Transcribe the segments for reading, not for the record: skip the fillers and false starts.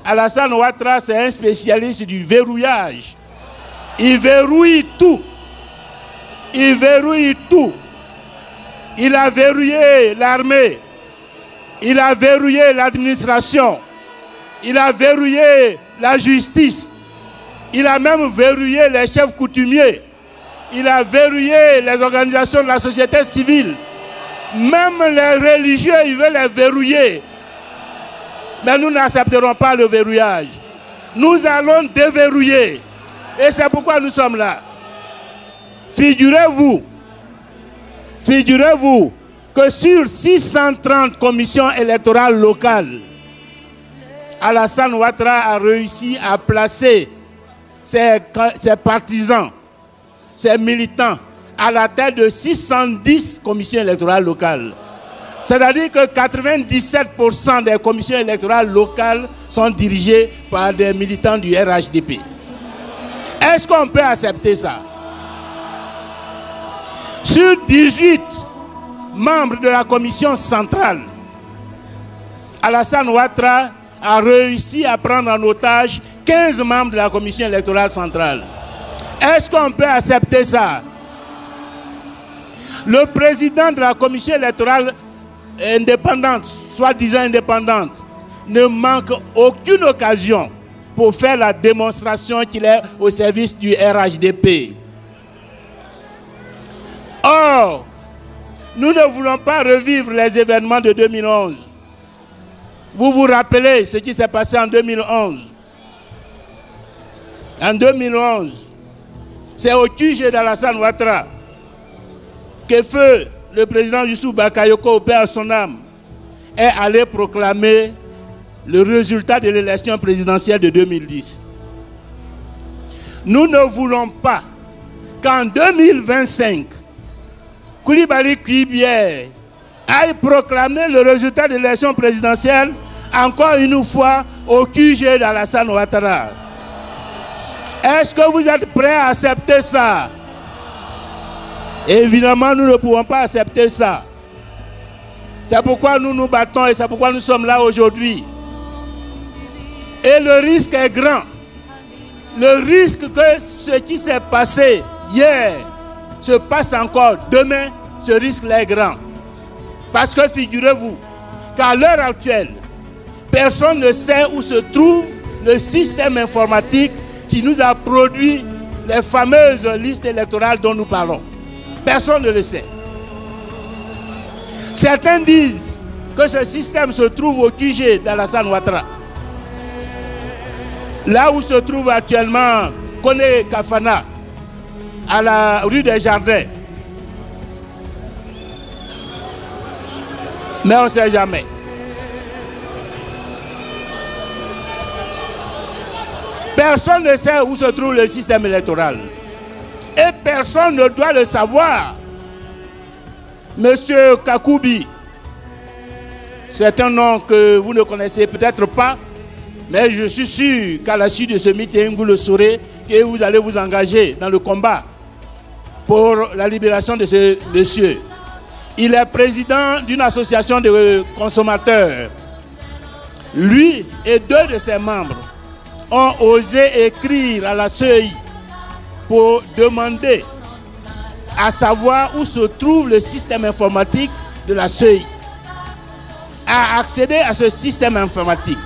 Alassane Ouattara, c'est un spécialiste du verrouillage. Il verrouille tout. Il verrouille tout. Il a verrouillé l'armée. Il a verrouillé l'administration. Il a verrouillé la justice. Il a même verrouillé les chefs coutumiers. Il a verrouillé les organisations de la société civile. Même les religieux, il veut les verrouiller. Mais nous n'accepterons pas le verrouillage. Nous allons déverrouiller. Et c'est pourquoi nous sommes là. Figurez-vous que sur 630 commissions électorales locales, Alassane Ouattara a réussi à placer ses partisans, ses militants à la tête de 610 commissions électorales locales. C'est-à-dire que 97% des commissions électorales locales sont dirigées par des militants du RHDP. Est-ce qu'on peut accepter ça? Sur 18 membres de la commission centrale, Alassane Ouattara a réussi à prendre en otage 15 membres de la commission électorale centrale. Est-ce qu'on peut accepter ça? Le président de la commission électorale indépendante, soi-disant indépendante, ne manque aucune occasion pour faire la démonstration qu'il est au service du RHDP. Or, nous ne voulons pas revivre les événements de 2011. Vous vous rappelez ce qui s'est passé en 2011. En 2011, c'est au QG d'Alassane Ouattara que feu le président Youssouf Bakayoko, au père son âme, est allé proclamer le résultat de l'élection présidentielle de 2010. Nous ne voulons pas qu'en 2025, Coulibaly Kuibier aille proclamer le résultat de l'élection présidentielle encore une fois au QG d'Alassane Ouattara. Est-ce que vous êtes prêts à accepter ça? Évidemment, nous ne pouvons pas accepter ça. C'est pourquoi nous nous battons et c'est pourquoi nous sommes là aujourd'hui. Et le risque est grand. Le risque que ce qui s'est passé hier se passe encore demain, ce risque-là est grand. Parce que figurez-vous qu'à l'heure actuelle, personne ne sait où se trouve le système informatique qui nous a produit les fameuses listes électorales dont nous parlons. Personne ne le sait. Certains disent que ce système se trouve au QG d'Alassane Ouattara. Là où se trouve actuellement Koné Kafana, à la rue des Jardins. Mais on ne sait jamais. Personne ne sait où se trouve le système électoral. Et personne ne doit le savoir. Monsieur Kakoubi, c'est un nom que vous ne connaissez peut-être pas, mais je suis sûr qu'à la suite de ce meeting, vous le saurez, que vous allez vous engager dans le combat pour la libération de ce monsieur. Il est président d'une association de consommateurs. Lui et deux de ses membres ont osé écrire à la CEI pour demander à savoir où se trouve le système informatique de la CEI, à accéder à ce système informatique,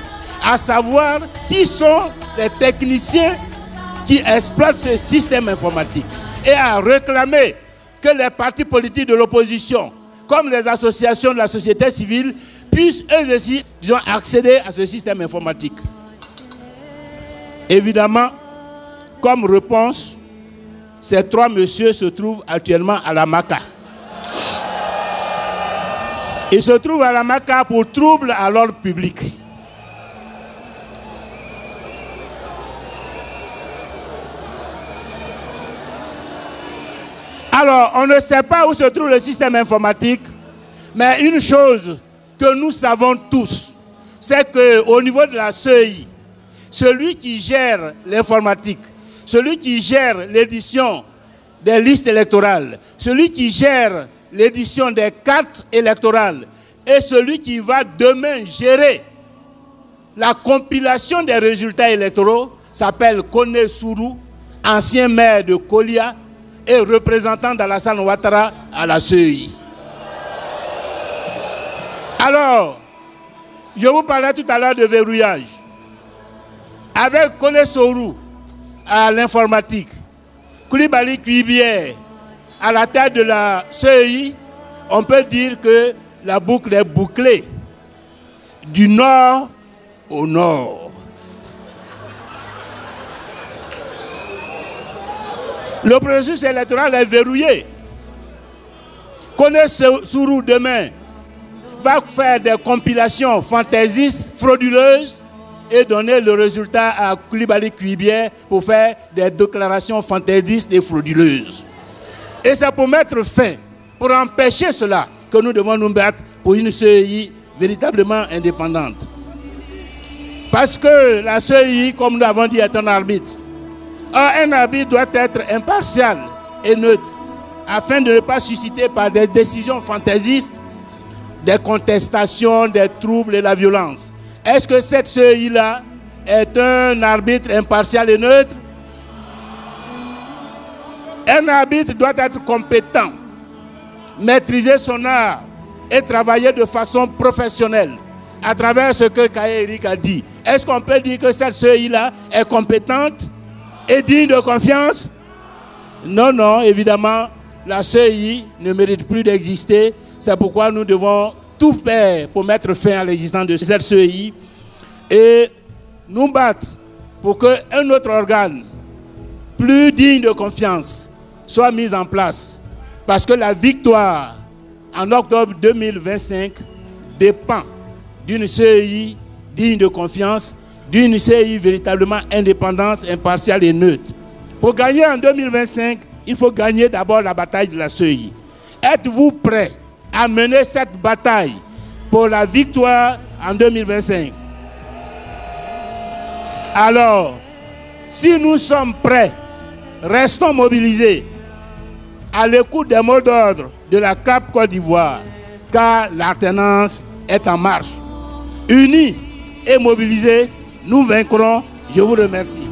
à savoir qui sont les techniciens qui exploitent ce système informatique et à réclamer que les partis politiques de l'opposition, comme les associations de la société civile, puissent eux aussi accéder à ce système informatique. Évidemment, comme réponse, ces trois messieurs se trouvent actuellement à la MACA. Ils se trouvent à la MACA pour trouble à l'ordre public. Alors, on ne sait pas où se trouve le système informatique, mais une chose que nous savons tous, c'est qu'au niveau de la CEI, celui qui gère l'informatique, celui qui gère l'édition des listes électorales, celui qui gère l'édition des cartes électorales et celui qui va demain gérer la compilation des résultats électoraux s'appelle Kone Sourou, ancien maire de Kolia et représentant d'Alassane Ouattara à la CEI. Alors, je vous parlais tout à l'heure de verrouillage. Avec Kone Sourou à l'informatique, Koulibaly Kuibier à la tête de la CEI, on peut dire que la boucle est bouclée du nord au nord. Le processus électoral est verrouillé. Kone Sourou demain va faire des compilations fantaisistes, frauduleuses et donner le résultat à Koulibaly Kuibier pour faire des déclarations fantaisistes et frauduleuses. Et c'est pour mettre fin, pour empêcher cela, que nous devons nous battre pour une CEI véritablement indépendante. Parce que la CEI, comme nous l'avons dit, est un arbitre. Or, un arbitre doit être impartial et neutre, afin de ne pas susciter par des décisions fantaisistes des contestations, des troubles et la violence. Est-ce que cette CEI-là est un arbitre impartial et neutre? Un arbitre doit être compétent, maîtriser son art et travailler de façon professionnelle à travers ce que Kaye Eric a dit. Est-ce qu'on peut dire que cette CEI-là est compétente et digne de confiance? Non, non, évidemment, la CEI ne mérite plus d'exister. C'est pourquoi nous devons tout faire pour mettre fin à l'existence de cette CEI et nous battre pour qu'un autre organe plus digne de confiance soit mis en place. Parce que la victoire en octobre 2025 dépend d'une CEI digne de confiance, d'une CEI véritablement indépendante, impartiale et neutre. Pour gagner en 2025, il faut gagner d'abord la bataille de la CEI. Êtes-vous prêts à mener cette bataille pour la victoire en 2025? Alors, si nous sommes prêts, restons mobilisés à l'écoute des mots d'ordre de la CAP Côte d'Ivoire, car l'alternance est en marche. Unis et mobilisés, nous vaincrons. Je vous remercie.